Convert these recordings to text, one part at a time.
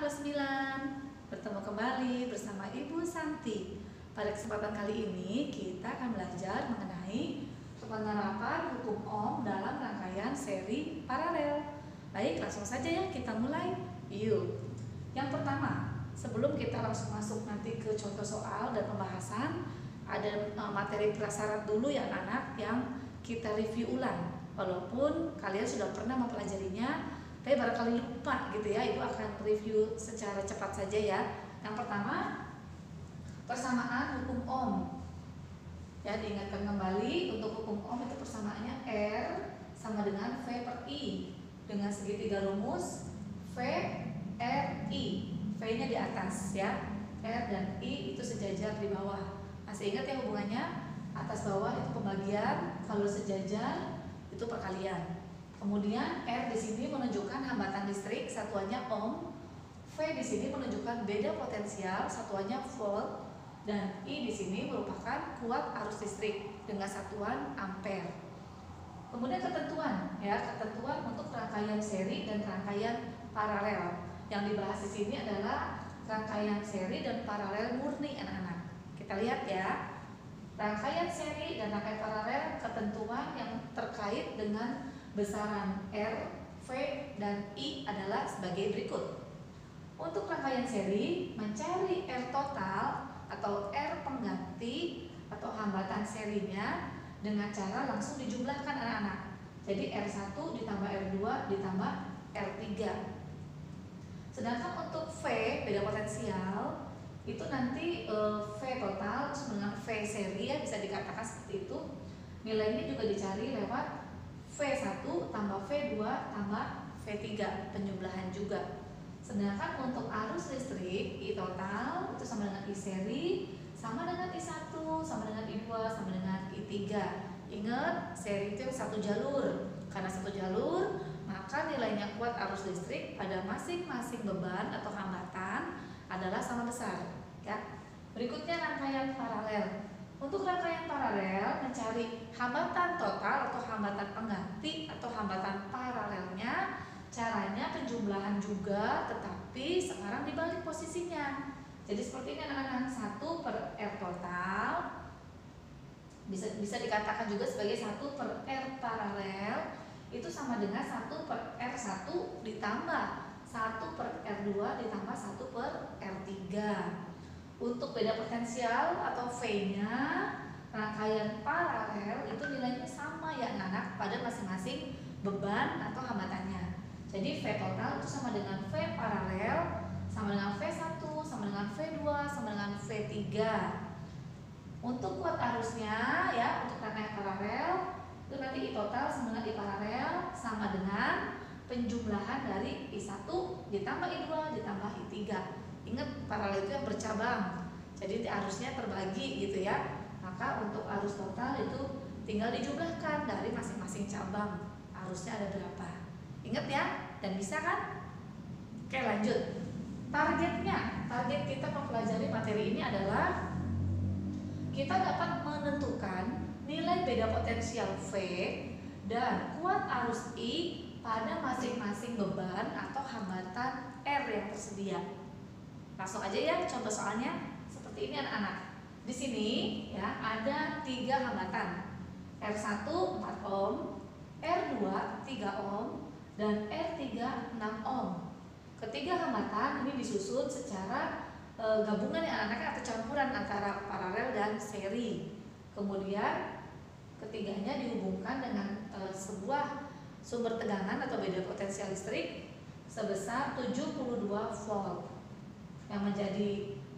9. Bertemu kembali bersama Ibu Santi. Pada kesempatan kali ini kita akan belajar mengenai penerapan hukum Ohm dalam rangkaian seri paralel. Baik, langsung saja ya kita mulai. Yuk. Yang pertama, sebelum kita langsung masuk nanti ke contoh soal dan pembahasan, ada materi prasyarat dulu ya anak yang kita review ulang. Walaupun kalian sudah pernah mempelajarinya, tapi barangkali lupa gitu ya, Ibu akan review secara cepat saja ya. Yang pertama, persamaan hukum Ohm. Ya, diingatkan kembali untuk hukum Ohm itu persamaannya R sama dengan V per I dengan segitiga rumus V R I. V-nya di atas ya, R dan I itu sejajar di bawah. Masih ingat ya hubungannya? Atas bawah itu pembagian, kalau sejajar itu perkalian. Kemudian R di sini menunjukkan hambatan listrik, satuannya ohm. V di sini menunjukkan beda potensial, satuannya volt. Dan I di sini merupakan kuat arus listrik dengan satuan ampere. Kemudian ketentuan, ya ketentuan untuk rangkaian seri dan rangkaian paralel. Yang dibahas di sini adalah rangkaian seri dan paralel murni anak-anak. Kita lihat ya, rangkaian seri dan rangkaian paralel ketentuan yang terkait dengan besaran R, V, dan I adalah sebagai berikut. Untuk rangkaian seri, mencari R total atau R pengganti atau hambatan serinya dengan cara langsung dijumlahkan anak-anak. Jadi R1 ditambah R2 ditambah R3. Sedangkan untuk V, beda potensial, itu nanti V total dengan V seri ya, bisa dikatakan seperti itu. Nilainya juga dicari lewat V1 tambah V2 tambah V3, penjumlahan juga. Sedangkan untuk arus listrik I total itu sama dengan I seri, sama dengan I1, sama dengan I2, sama dengan I3. Ingat, seri itu satu jalur. Karena satu jalur, maka nilainya kuat arus listrik pada masing-masing beban atau hambatan adalah sama besar. Ya. Berikutnya rangkaian paralel. Untuk rangkaian paralel, mencari hambatan total atau hambatan pengganti atau hambatan paralelnya, caranya penjumlahan juga, tetapi sekarang dibalik posisinya. Jadi seperti ini anak-anak, 1 per R total bisa dikatakan juga sebagai 1 per R paralel itu sama dengan 1 per R1 ditambah 1 per R2 ditambah 1 per R3. Untuk beda potensial atau V-nya, rangkaian paralel itu nilainya sama ya anak-anak pada masing-masing beban atau hambatannya. Jadi V total itu sama dengan V paralel, sama dengan V1, sama dengan V2, sama dengan V3. Untuk kuat arusnya ya, untuk rangkaian paralel itu nanti I total sama dengan I paralel sama dengan penjumlahan dari I1 ditambah I2 ditambah I3. Ingat, paralel itu yang bercabang, jadi arusnya terbagi gitu ya. Maka untuk arus total itu tinggal dijumlahkan dari masing-masing cabang, arusnya ada berapa. Ingat ya, dan bisa kan? Oke, lanjut. Targetnya, target kita mempelajari materi ini adalah kita dapat menentukan nilai beda potensial V dan kuat arus I pada masing-masing beban atau hambatan R yang tersedia. Langsung aja ya contoh soalnya. Seperti ini anak-anak. Di sini ya ada 3 hambatan. R1 4 ohm, R2 3 ohm, dan R3 6 ohm. Ketiga hambatan ini disusun secara gabungan ya anak-anak atau campuran antara paralel dan seri. Kemudian ketiganya dihubungkan dengan sebuah sumber tegangan atau beda potensial listrik sebesar 72 volt. Yang menjadi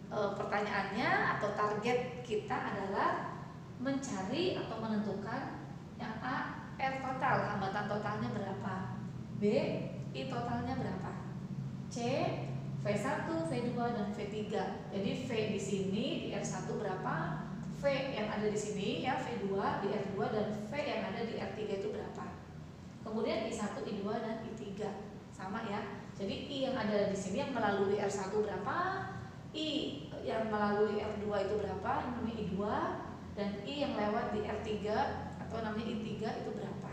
pertanyaannya atau target kita adalah mencari atau menentukan yang A, R total, hambatan totalnya berapa, B, I totalnya berapa, C, V1, V2, dan V3. Jadi V di sini di R1 berapa, V yang ada di sini ya V2 di R2, dan V yang ada di R3 itu berapa. Kemudian I1, I2, dan I3 sama ya. Jadi I yang ada di sini yang melalui R1 berapa, I yang melalui R2 itu berapa, namanya I2, dan I yang lewat di R3 atau namanya I3 itu berapa.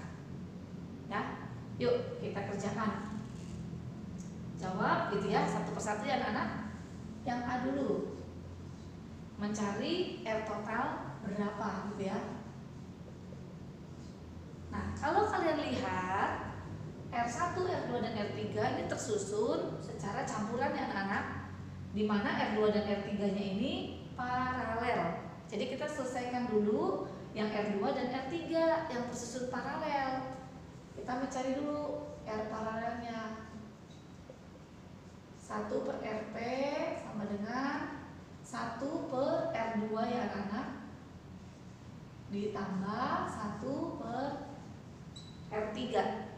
Ya, yuk kita kerjakan. Jawab gitu ya, satu persatu ya anak-anak. Yang A dulu, mencari R total berapa gitu ya. Nah, kalau kalian lihat R1, R2, dan R3 ini tersusun secara campuran ya anak-anak, di mana R2 dan R3-nya ini paralel. Jadi kita selesaikan dulu yang R2 dan R3 yang tersusun paralel. Kita mencari dulu R paralelnya. 1 per RP sama dengan 1 per R2 ya anak-anak, ditambah 1 per R3.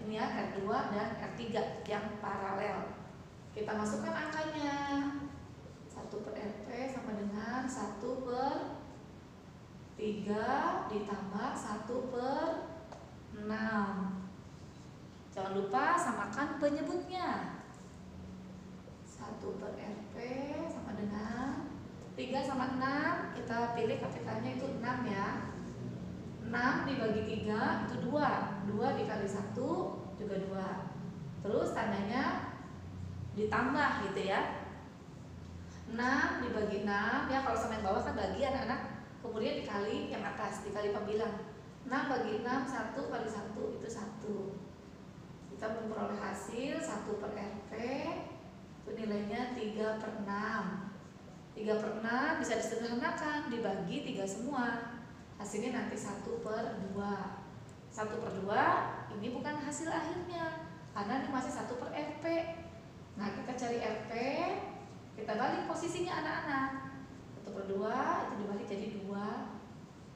Ini ya R2 dan R3 yang paralel. Kita masukkan angkanya. 1 per RP sama dengan 1 per 3 ditambah 1 per 6. Jangan lupa samakan penyebutnya. 1 per RP sama dengan 3 sama 6. Kita pilih kapitalnya itu 6 ya. 6 dibagi 3 itu 2. 2 dikali 1 juga 2. Terus tandanya ditambah gitu ya. 6 dibagi 6 ya, kalau sama yang bawah kan bagi anak-anak, kemudian dikali yang atas, dikali pembilang. 6 bagi 6, 1 kali 1 itu 1. Kita memperoleh hasil 1 per RP itu nilainya 3 per 6. 3 per 6 bisa disederhanakan, dibagi 3 semua, hasilnya nanti 1 per 2. 1 per 2 ini bukan hasil akhirnya, karena ini masih 1 per RP. Nah, kita cari RP, kita balik posisinya anak-anak. 1 per 2 itu dibalik jadi 2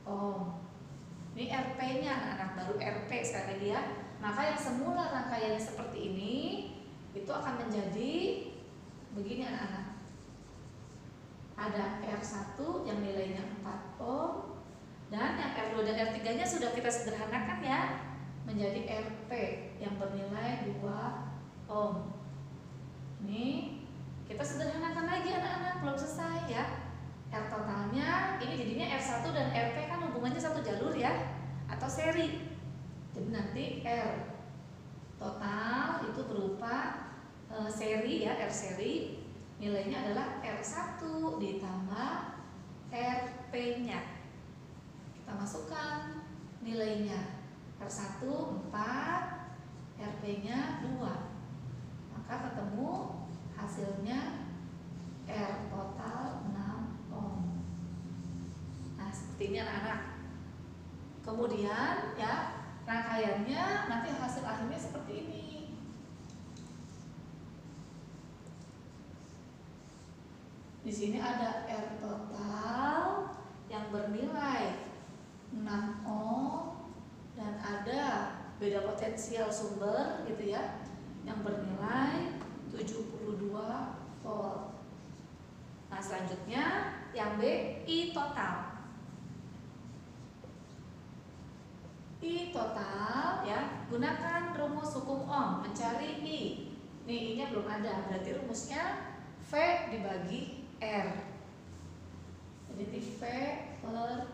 ohm. Ini RP-nya anak-anak, baru RP sekali lagi ya. Maka yang semula rangkaiannya seperti ini itu akan menjadi begini anak-anak. Ada R1 yang nilainya 4 ohm, dan yang R2 dan R3-nya sudah kita sederhanakan ya, menjadi RP yang bernilai 2 ohm. Ini kita sederhanakan lagi anak-anak, belum selesai ya. R totalnya ini jadinya R1 dan RP kan hubungannya satu jalur ya, atau seri. Jadi nanti R total itu berupa seri ya, R seri, nilainya adalah R1 ditambah RP-nya. Kita masukkan nilainya. R1 4, RP-nya 2. Maka ketemu hasilnya R total 6 ohm. Nah, seperti ini anak-anak. Kemudian ya, rangkaiannya nanti hasil akhirnya seperti ini. Di sini ada R total yang bernilai 6 ohm dan ada beda potensial sumber gitu ya, yang bernilai 72 volt. Nah, selanjutnya yang B, I total. I total ya, gunakan rumus hukum Ohm mencari I. Nih, I-nya belum ada, berarti rumusnya V dibagi R. Jadi V per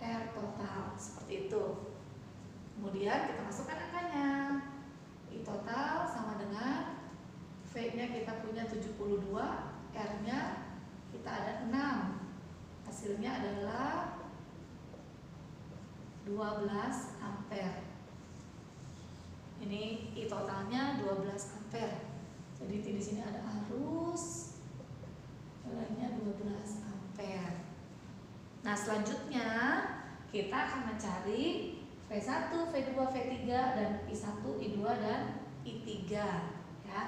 R total, seperti itu. Kemudian kita masukkan angkanya. I total sama dengan V-nya kita punya 72, R-nya kita ada 6. Hasilnya adalah 12 ampere. Ini I totalnya 12 ampere. Jadi di sini ada arus, nilainya 12 ampere. Nah, selanjutnya kita akan mencari V1, V2, V3 dan I1, I2 dan I3 ya.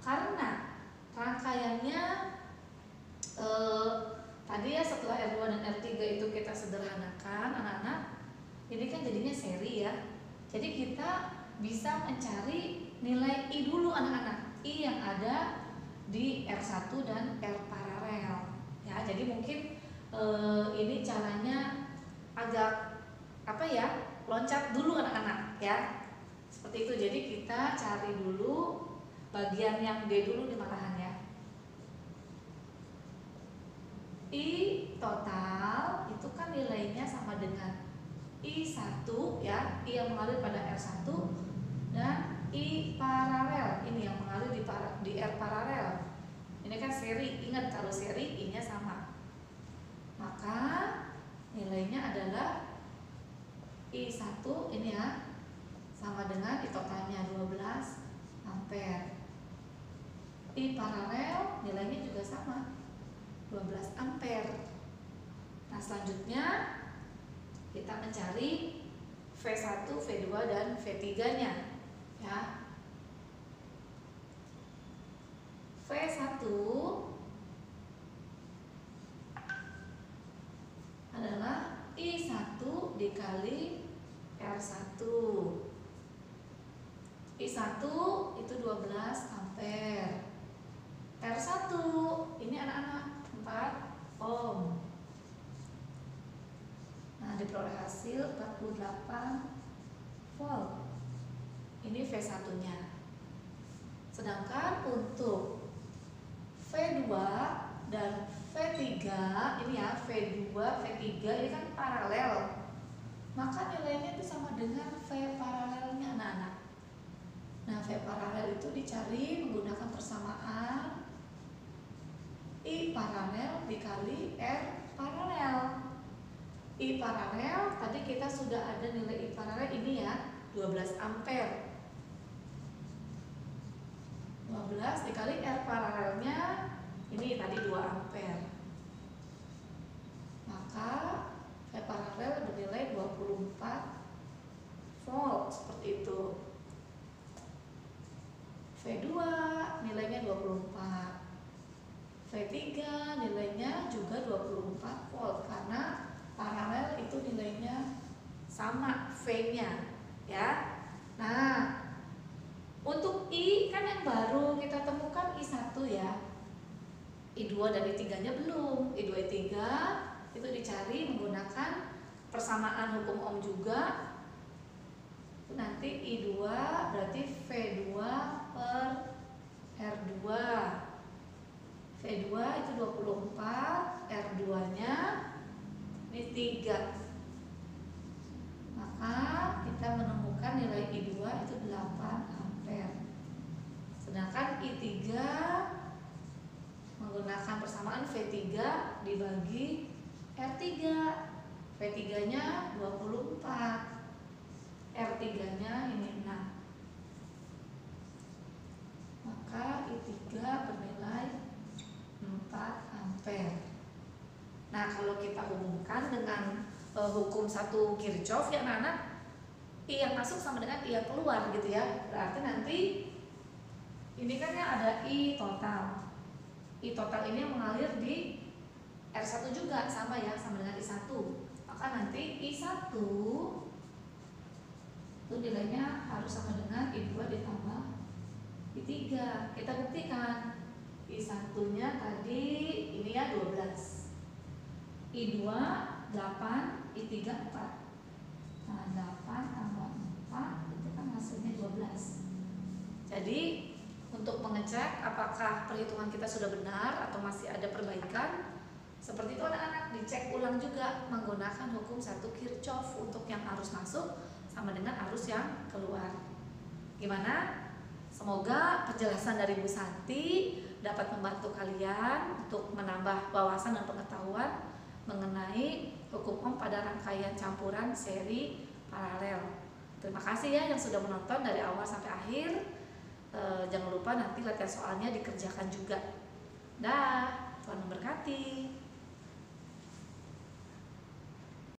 Karena rangkaiannya tadi ya, setelah R2 dan R3 itu kita sederhanakan anak-anak, ini kan jadinya seri ya. Jadi kita bisa mencari nilai I dulu anak-anak, I yang ada di R1 dan R paralel ya. Jadi mungkin ini caranya agak apa ya, loncat dulu anak-anak ya, seperti itu. Jadi kita cari dulu bagian yang D dulu di malahan ya. I total itu kan nilainya sama dengan I1 ya, I yang mengalir pada R1, dan I paralel ini yang mengalir di R paralel. Ini kan seri, ingat kalau seri I-nya sama. Maka nilainya adalah I1 ini ya, sama dengan I totalnya 12 ampere. I paralel nilainya juga sama, 12 ampere. Nah, selanjutnya kita mencari V1, V2 dan V3-nya ya. V1 adalah I1 dikali R1. I1 itu 12 ampere. R1 ini anak-anak 4 ohm. Nah, diperoleh hasil 48 volt. Ini V1-nya. Sedangkan untuk V2 dan V3 ini ya, V2, V3 ini kan paralel. Maka nilainya itu sama dengan V paralelnya anak-anak. Nah, V paralel itu dicari menggunakan persamaan I paralel dikali R paralel. I paralel tadi kita sudah ada nilai I paralel ini ya, 12 ampere. 12 dikali R paralelnya ini tadi 2 ampere. Maka V paralel bernilai 24 volt seperti itu. V2 nilainya 24. V3 nilainya juga 24 volt karena paralel itu nilainya sama V-nya ya. Nah, untuk I kan yang baru kita temukan I1 ya. I2 dan I3-nya belum. I2, I3 itu dicari menggunakan persamaan hukum Ohm juga. Nanti I2 berarti V2 per R2. V2 itu 24, R2-nya ini 3. Maka kita menemukan nilai I2 itu 8 ampere. Sedangkan I3 menggunakan persamaan V3 dibagi R3. V3-nya 24. R3-nya ini 6. Maka I3 bernilai 4 ampere. Nah, kalau kita hubungkan dengan hukum 1 Kirchhoff ya anak-anak, I yang masuk sama dengan I yang keluar gitu ya. Berarti nanti ini kan ya ada I total. I total ini mengalir di R1 juga sama ya, sama dengan I1. Maka nanti I1 itu nilainya harus sama dengan I2 ditambah I3. Kita buktikan. I1-nya tadi ini ya 12. I2 8, I3 4. Nah, 8 tambah 4 itu kan hasilnya 12. Jadi untuk mengecek apakah perhitungan kita sudah benar atau masih ada perbaikan, seperti itu anak-anak, dicek ulang juga menggunakan hukum 1 Kirchhoff untuk yang arus masuk sama dengan arus yang keluar. Gimana? Semoga penjelasan dari Bu Santi dapat membantu kalian untuk menambah wawasan dan pengetahuan mengenai hukum Ohm pada rangkaian campuran seri paralel. Terima kasih ya yang sudah menonton dari awal sampai akhir. Jangan lupa nanti latihan soalnya dikerjakan juga. Dah, Tuhan memberkati.